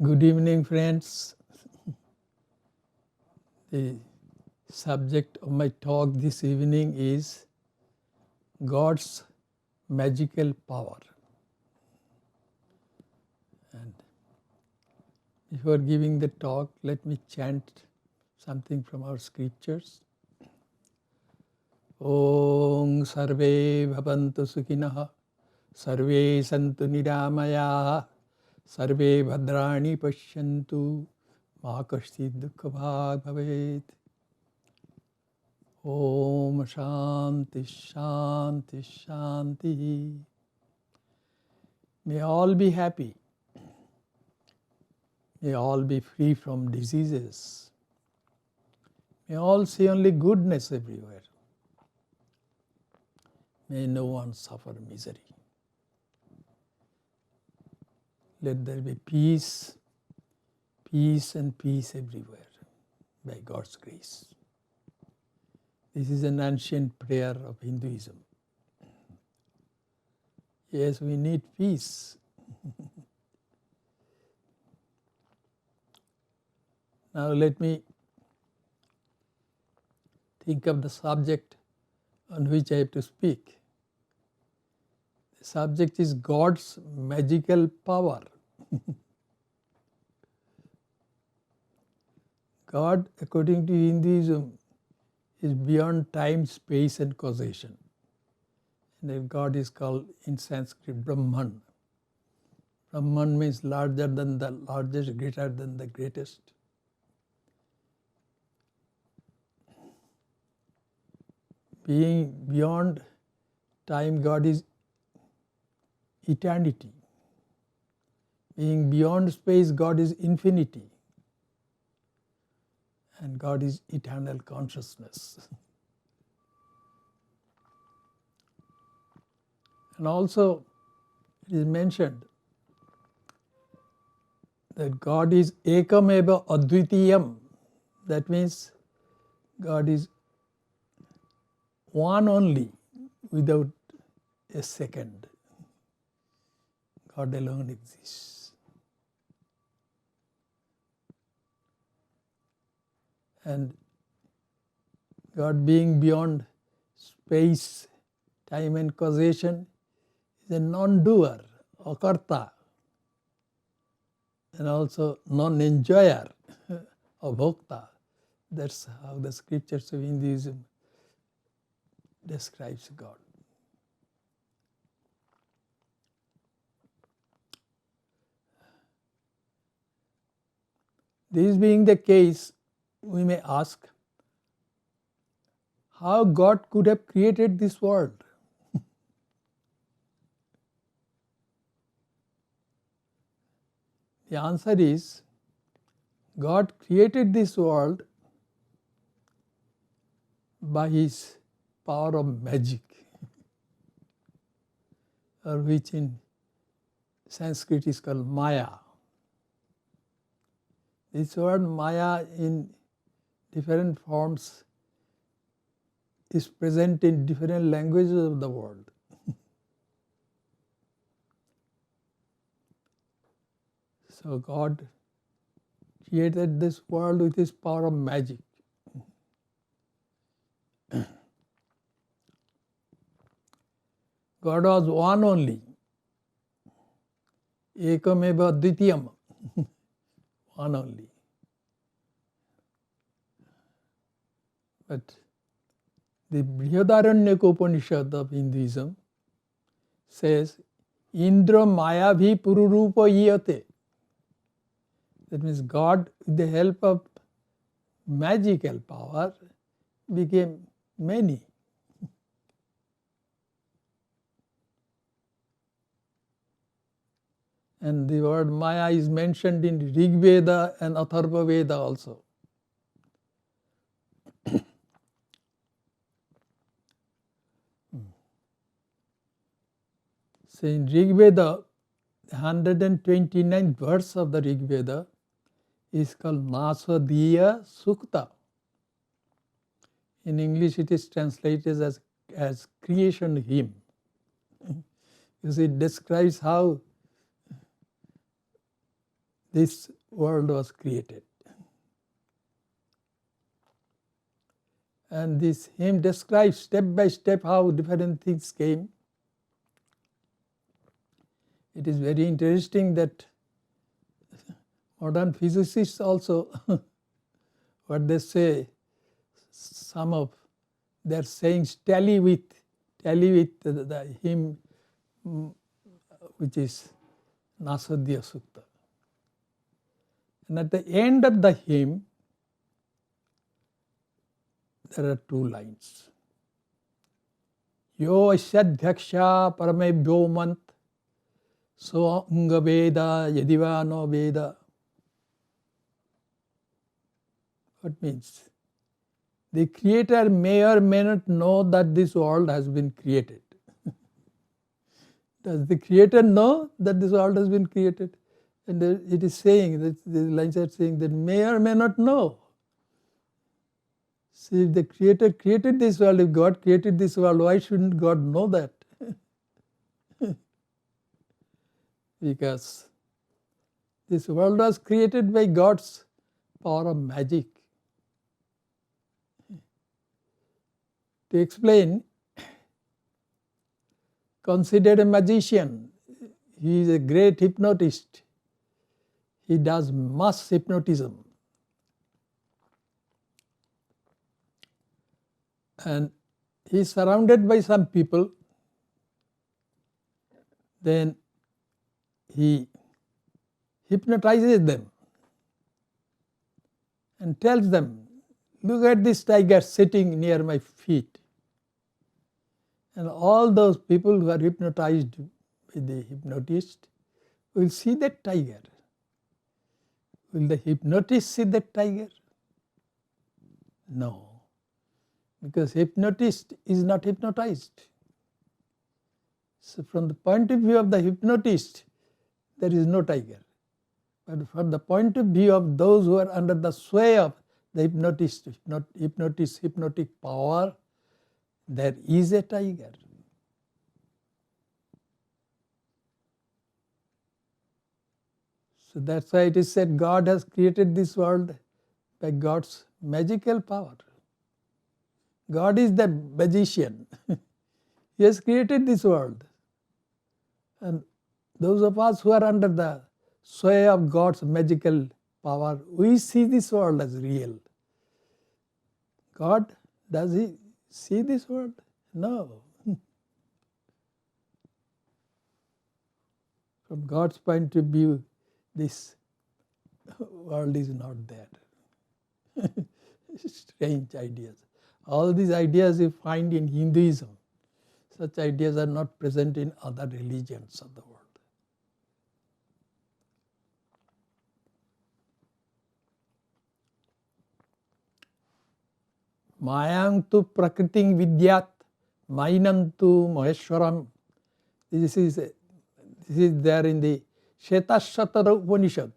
Good evening, friends. The subject of my talk this evening is God's magical power. And before giving the talk, let me chant something from our scriptures. Om Sarve Bhavantu Sukhinah, Sarve Santu Niramayah, Sarve Bhadrani Pashyantu, Ma Kashchid Dukkha Bhag Bhavet. Om Shanti Shanti Shanti. May all be happy. May all be free from diseases. May all see only goodness everywhere. May no one suffer misery. Let there be peace, peace and peace everywhere by God's grace. This is an ancient prayer of Hinduism. Yes, we need peace. Now let me think of the subject on which I have to speak. The subject is God's magical power. God, according to Hinduism, is beyond time, space and causation. And then God is called in Sanskrit Brahman. Brahman means larger than the largest, greater than the greatest. Being beyond time, God is eternity. Being beyond space, God is infinity. And God is eternal consciousness. And also it is mentioned that God is ekam eva advitiyam. That means God is one only, without a second. God alone exists. And God being beyond space, time and causation is a non-doer, akarta, and also non-enjoyer, abhokta. That's how the scriptures of Hinduism describes God. This being the case, we may ask how God could have created this world. The answer is, God created this world by His power of magic, or which in Sanskrit is called Maya. This word Maya in different forms is present in different languages of the world. So God created this world with His power of magic. God was one only. Ekam eva advitiyam. One only. But the Brihadaranyaka Upanishad of Hinduism says, Indra Maya bhi pururupa yate. That means God, with the help of magical power, became many. And the word Maya is mentioned in Rig Veda and Atharva Veda also. So in Rig Veda, the 129th verse of the Rig Veda is called Nasadiya Sukta. In English it is translated as creation hymn. Because it describes how this world was created. And this hymn describes step by step how different things came. It is very interesting that modern physicists also, what they say, some of their sayings tally with the hymn which is Nasadya Sutta. And at the end of the hymn, there are two lines. Yo asyadhyaksha paramebhyo mant so anga veda yadiva no veda. What means? The creator may or may not know that this world has been created. Does the creator know that this world has been created? And it is saying, that the lines are saying that may or may not know. See, if the creator created this world, if God created this world, why shouldn't God know that? Because this world was created by God's power of magic. To explain, consider a magician. He is a great hypnotist. He does mass hypnotism. And he is surrounded by some people. Then he hypnotizes them and tells them, look at this tiger sitting near my feet. And all those people who are hypnotized with the hypnotist will see that tiger. Will the hypnotist see that tiger? No, because hypnotist is not hypnotized. So from the point of view of the hypnotist, there is no tiger. But from the point of view of those who are under the sway of the hypnotic power, there is a tiger. So that's why it is said God has created this world by God's magical power. God is the magician. He has created this world. And those of us who are under the sway of God's magical power, we see this world as real. God, does He see this world? No. From God's point of view, this world is not there. Strange ideas. All these ideas you find in Hinduism. Such ideas are not present in other religions of the world. Mayantu prakriting vidyat mainantu maheshwaram. This is there in the Shetashvatara Upanishad,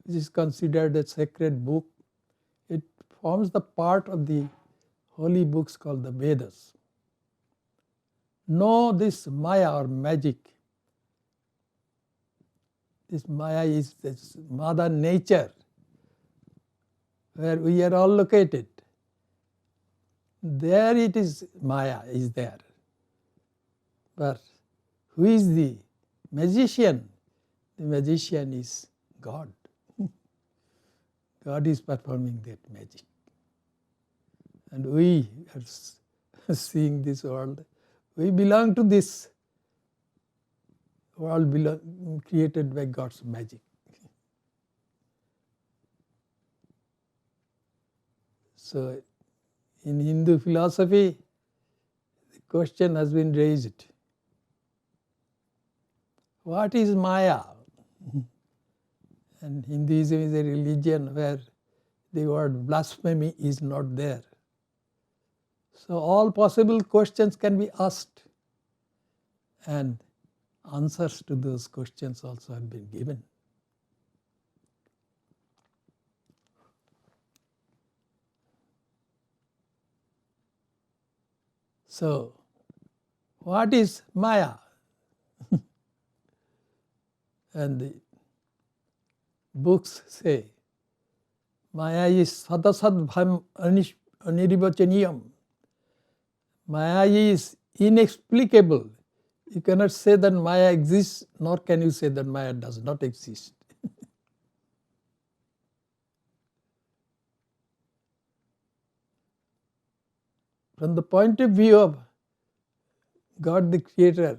which is considered a sacred book. It forms the part of the holy books called the Vedas. Know this Maya or magic. This Maya is this Mother Nature, where we are all located. There it is, Maya is there. But who is the magician? The magician is God. God is performing that magic. And we are seeing this world. We belong to this world created by God's magic. So, in Hindu philosophy, the question has been raised. What is Maya? And Hinduism is a religion where the word blasphemy is not there. So all possible questions can be asked, and answers to those questions also have been given. So, what is Maya? And the books say, Maya is sadasad anirivachaniyam. Maya is inexplicable. You cannot say that Maya exists, nor can you say that Maya does not exist. From the point of view of God the Creator,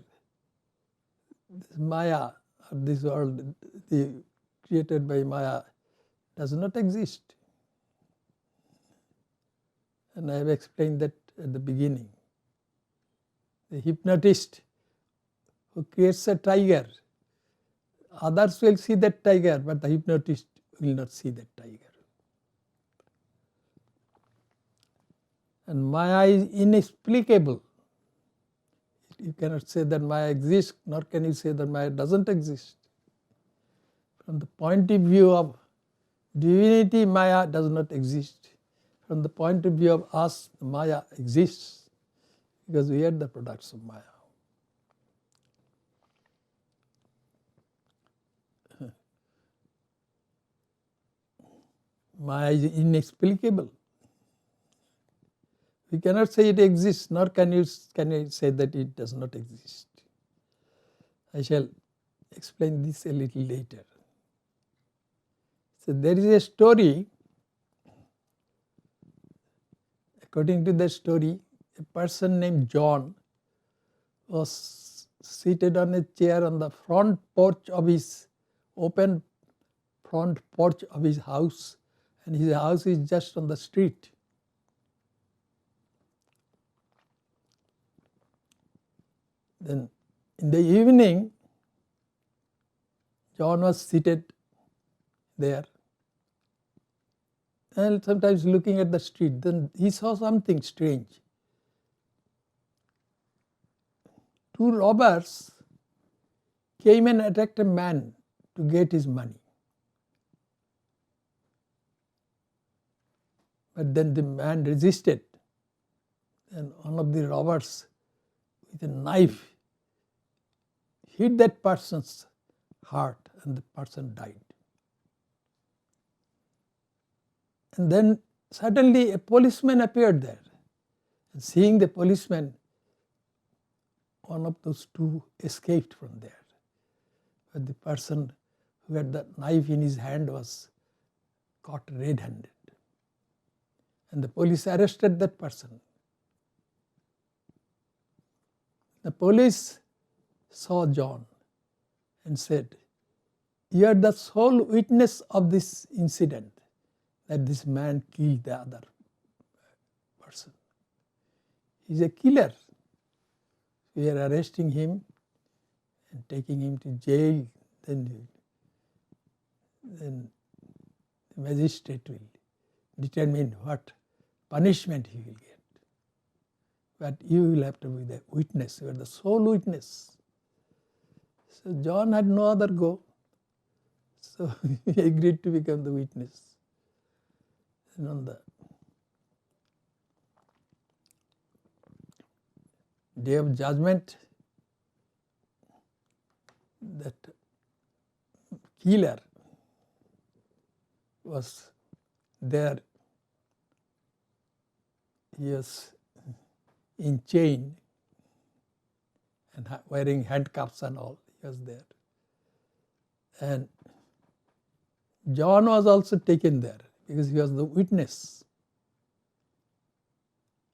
this Maya, or this world created by Maya, does not exist. And I have explained that at the beginning. The hypnotist who creates a tiger, others will see that tiger, but the hypnotist will not see that tiger. And Maya is inexplicable. You cannot say that Maya exists, nor can you say that Maya doesn't exist. From the point of view of divinity, Maya does not exist. From the point of view of us, Maya exists, because we are the products of Maya. Maya is inexplicable. We cannot say it exists, nor can you say that it does not exist. I shall explain this a little later. So there is a story. According to the story, a person named John was seated on a chair on the front porch of his open front porch of his house, and his house is just on the street. Then in the evening, John was seated there and sometimes looking at the street. Then he saw something strange. Two robbers came and attacked a man to get his money. But then the man resisted, and one of the robbers with a knife hit that person's heart, and the person died. And then suddenly a policeman appeared there. And seeing the policeman, one of those two escaped from there. But the person who had the knife in his hand was caught red-handed. And the police arrested that person. The police saw John and said, "You are the sole witness of this incident, that this man killed the other person. He is a killer. We are arresting him and taking him to jail. Then the magistrate will determine what punishment he will get. But you will have to be the witness. You are the sole witness." So John had no other go. So he agreed to become the witness. And on the day of judgment, that killer was there. He was in chain and wearing handcuffs and all. He was there. And John was also taken there because he was the witness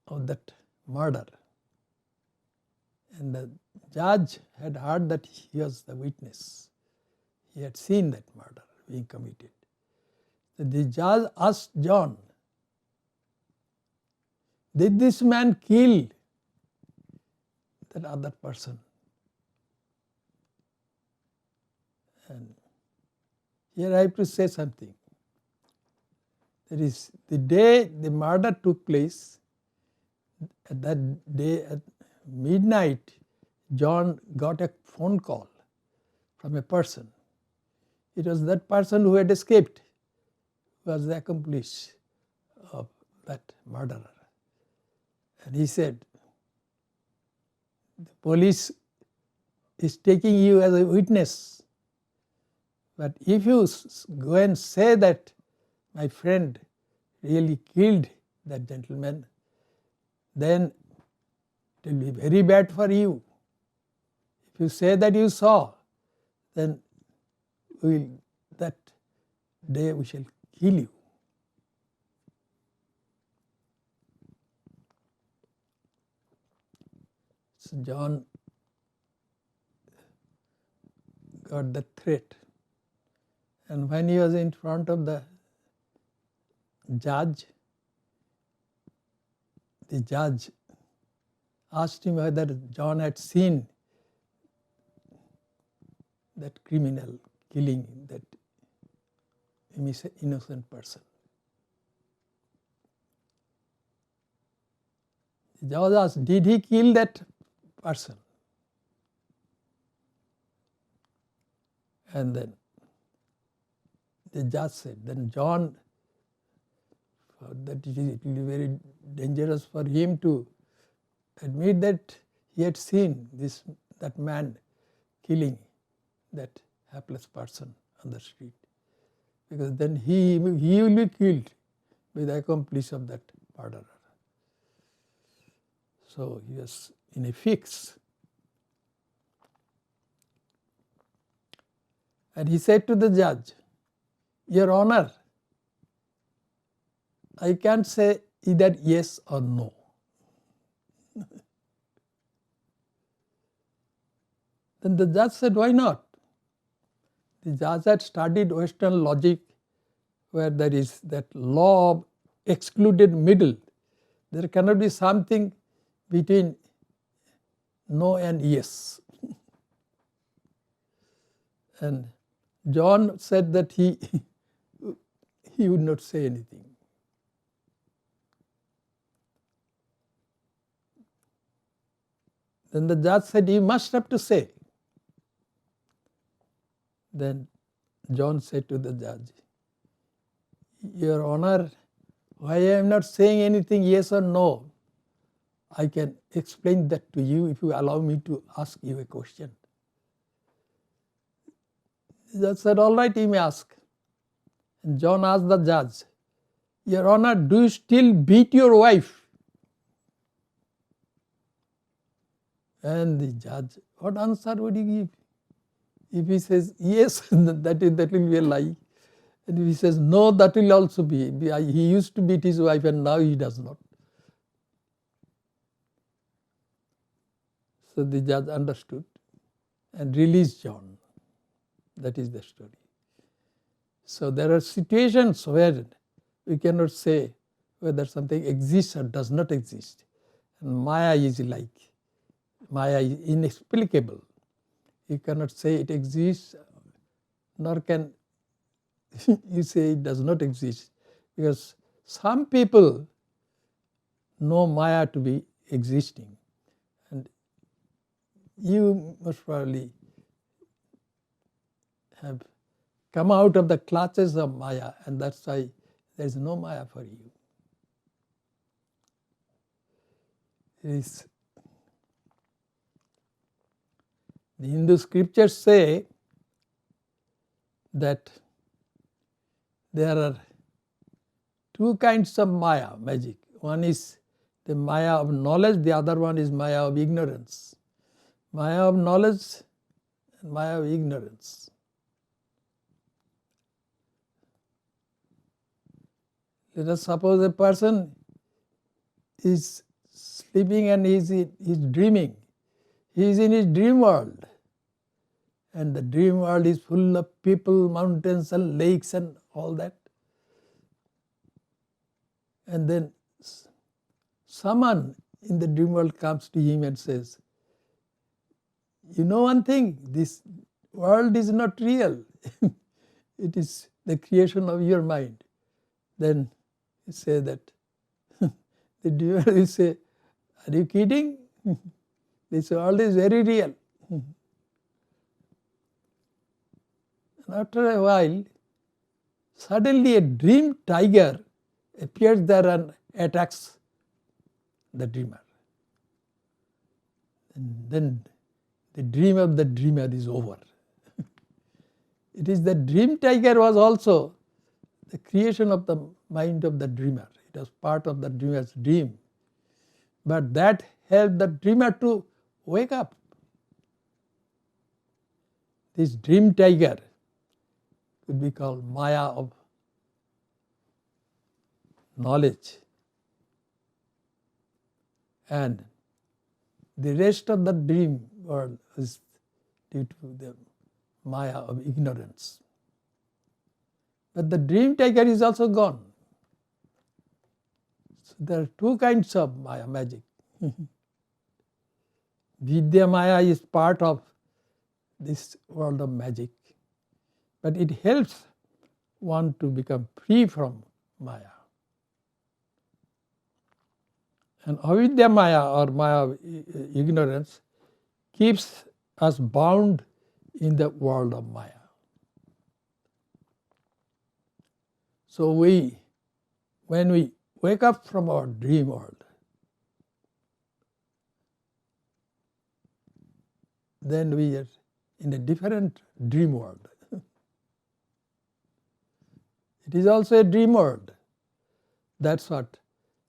of that murder. And the judge had heard that he was the witness. He had seen that murder being committed. So the judge asked John, "Did this man kill that other person?" And here I have to say something. That is, the day the murder took place, at that day at midnight, John got a phone call from a person. It was that person who had escaped, who was the accomplice of that murderer. And he said, "The police is taking you as a witness But if you go and say that my friend really killed that gentleman, then it will be very bad for you. If you say that you saw, then that day we shall kill you. So John got the threat, and when he was in front of the judge asked him whether John had seen that criminal killing that innocent person. The judge asked, did he kill that person? And then the judge said, then John, that it will be very dangerous for him to admit that he had seen that man killing that helpless person on the street, because then he will be killed by the accomplice of that murderer. So he was in a fix. And he said to the judge, Your Honor, I can't say either yes or no. Then the judge said, why not? The judge had studied Western logic, where there is that law of excluded middle. There cannot be something between no and yes. And John said that he would not say anything. Then the judge said, you must have to say. Then John said to the judge, Your Honor, why I am not saying anything yes or no, I can explain that to you if you allow me to ask you a question. The judge said, all right, you may ask. And John asked the judge, Your Honor, do you still beat your wife? And the judge, what answer would he give? If he says yes, that will be a lie. And if he says no, that will also be. He used to beat his wife and now he does not. So the judge understood and released John. That is the story. So there are situations where we cannot say whether something exists or does not exist. And Maya is inexplicable. You cannot say it exists, nor can you say it does not exist. Because some people know Maya to be existing. And you most probably have come out of the clutches of Maya, and that's why there is no Maya for you. The Hindu scriptures say that there are two kinds of Maya, magic. One is the Maya of knowledge, the other one is Maya of ignorance. Maya of knowledge and Maya of ignorance. Let us suppose a person is sleeping and he is dreaming. He is in his dream world, and the dream world is full of people, mountains and lakes and all that. And then someone in the dream world comes to him and says, you know one thing, this world is not real. It is the creation of your mind. Then you say that, the dream world will say, are you kidding? This world is very real. And after a while, suddenly a dream tiger appears there and attacks the dreamer. And then the dream of the dreamer is over. It is the dream tiger was also the creation of the mind of the dreamer. It was part of the dreamer's dream. But that helped the dreamer to wake up. This dream tiger could be called Maya of knowledge. And the rest of the dream world is due to the Maya of ignorance. But the dream tiger is also gone. So there are two kinds of Maya magic. Vidya Maya is part of this world of magic, but it helps one to become free from Maya. And Avidya Maya or Maya of ignorance keeps us bound in the world of Maya. So when we wake up from our dream world, then we are in a different dream world. It is also a dream world. That's what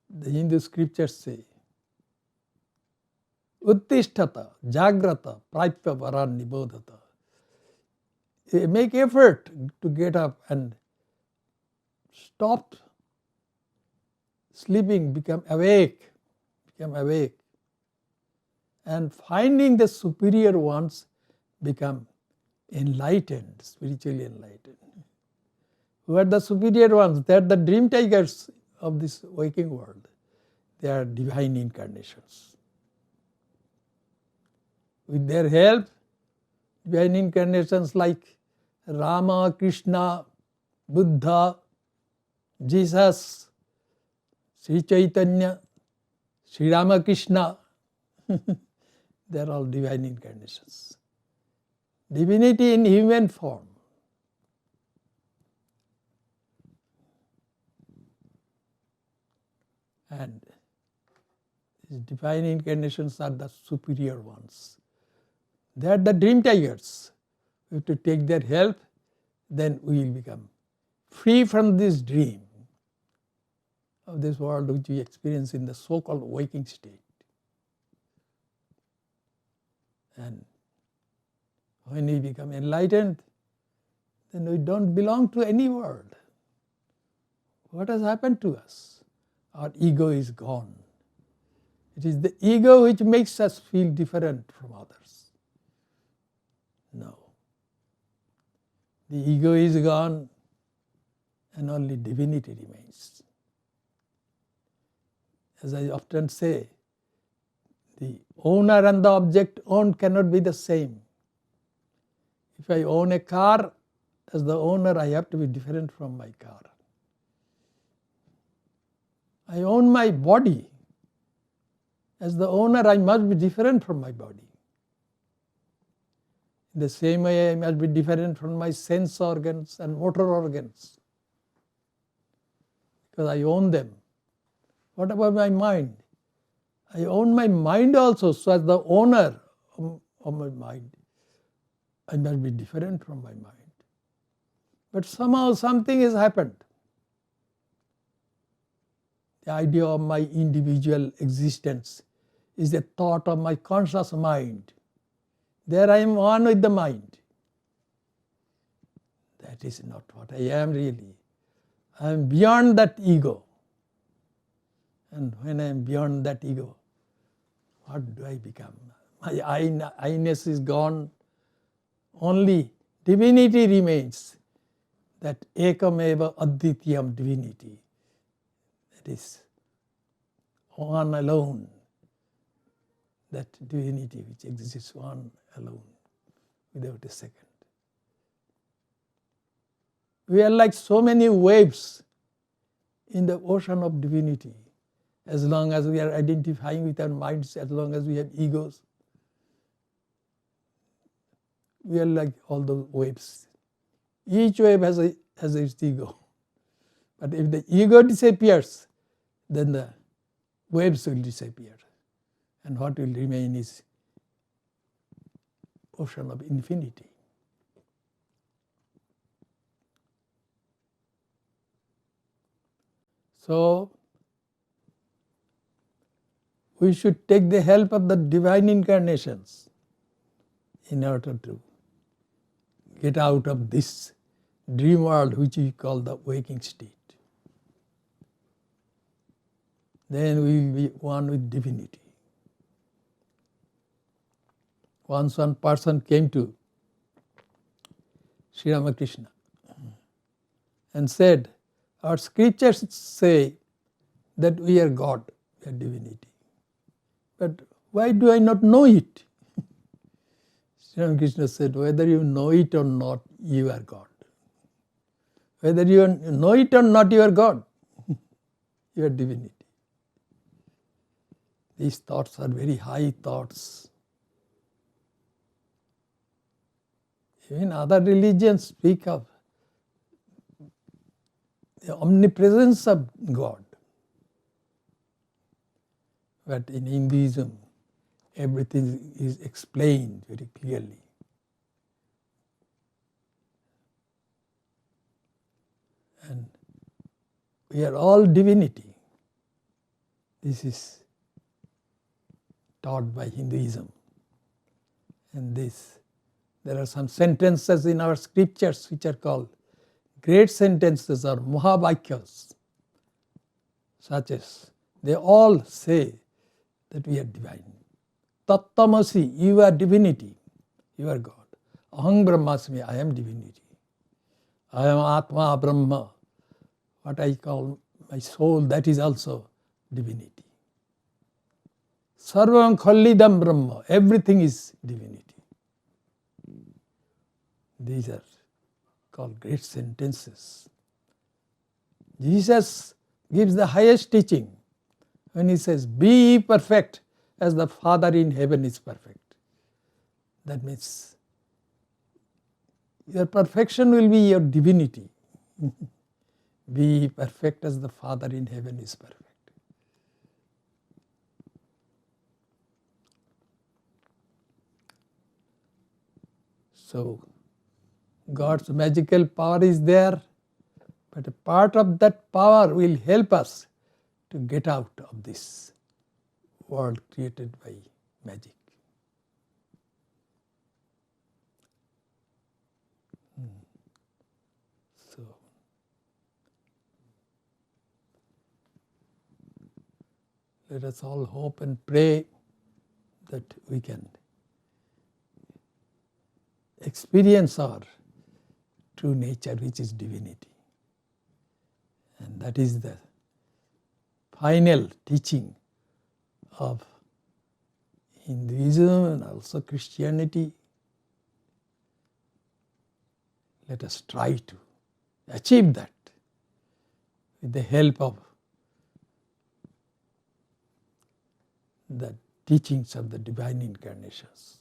the Hindu scriptures say. Uttishtata, jagrata, praipya varan nibodhata. Make effort to get up and stop sleeping, become awake. And finding the superior ones, become enlightened, spiritually enlightened. Who are the superior ones? They are the dream tigers of this waking world. They are divine incarnations. With their help, divine incarnations like Rama, Krishna, Buddha, Jesus, Sri Chaitanya, Sri Ramakrishna, they are all divine incarnations. Divinity in human form. And these divine incarnations are the superior ones. They are the dream tigers. We have to take their help, then we will become free from this dream of this world which we experience in the so-called waking state. And when we become enlightened, then we don't belong to any world. What has happened to us? Our ego is gone. It is the ego which makes us feel different from others. No. The ego is gone and only divinity remains. As I often say, the owner and the object owned cannot be the same. If I own a car, as the owner, I have to be different from my car. I own my body. As the owner, I must be different from my body. In the same way, I must be different from my sense organs and motor organs, because I own them. What about my mind? I own my mind also, so as the owner of my mind, I must be different from my mind. But somehow something has happened. The idea of my individual existence is a thought of my conscious mind. There I am one with the mind. That is not what I am really. I am beyond that ego. And when I am beyond that ego, what do I become? My I-ness is gone. Only divinity remains. That ekam eva advityam divinity. That is one alone. That divinity which exists one alone, without a second. We are like so many waves in the ocean of divinity. As long as we are identifying with our minds, as long as we have egos, we are like all those waves. Each wave has its ego. But if the ego disappears, then the waves will disappear. And what will remain is ocean of infinity. So we should take the help of the divine incarnations in order to get out of this dream world which we call the waking state. Then we will be one with divinity. Once one person came to Sri Ramakrishna and said, our scriptures say that we are God, we are divinity. But why do I not know it? Sri Ramakrishna said, whether you know it or not, you are God. Whether you know it or not, you are God. You are divinity. These thoughts are very high thoughts. Even other religions speak of the omnipresence of God. But in Hinduism, everything is explained very clearly. And we are all divinity. This is taught by Hinduism. And there are some sentences in our scriptures which are called great sentences or Mahavakyas, such as they all say that we are divine. Tattamasi, you are divinity, you are God. Aham Brahmasmi, I am divinity. I am Atma Brahma, what I call my soul, that is also divinity. Sarvam Khallidam Brahma, everything is divinity. These are called great sentences. Jesus gives the highest teaching when he says, be ye perfect as the Father in heaven is perfect. That means your perfection will be your divinity. Be ye perfect as the Father in heaven is perfect. So God's magical power is there, but a part of that power will help us to get out of this world created by magic. So let us all hope and pray that we can experience our true nature, which is divinity. And that is the final teaching of Hinduism and also Christianity. Let us try to achieve that with the help of the teachings of the divine incarnations.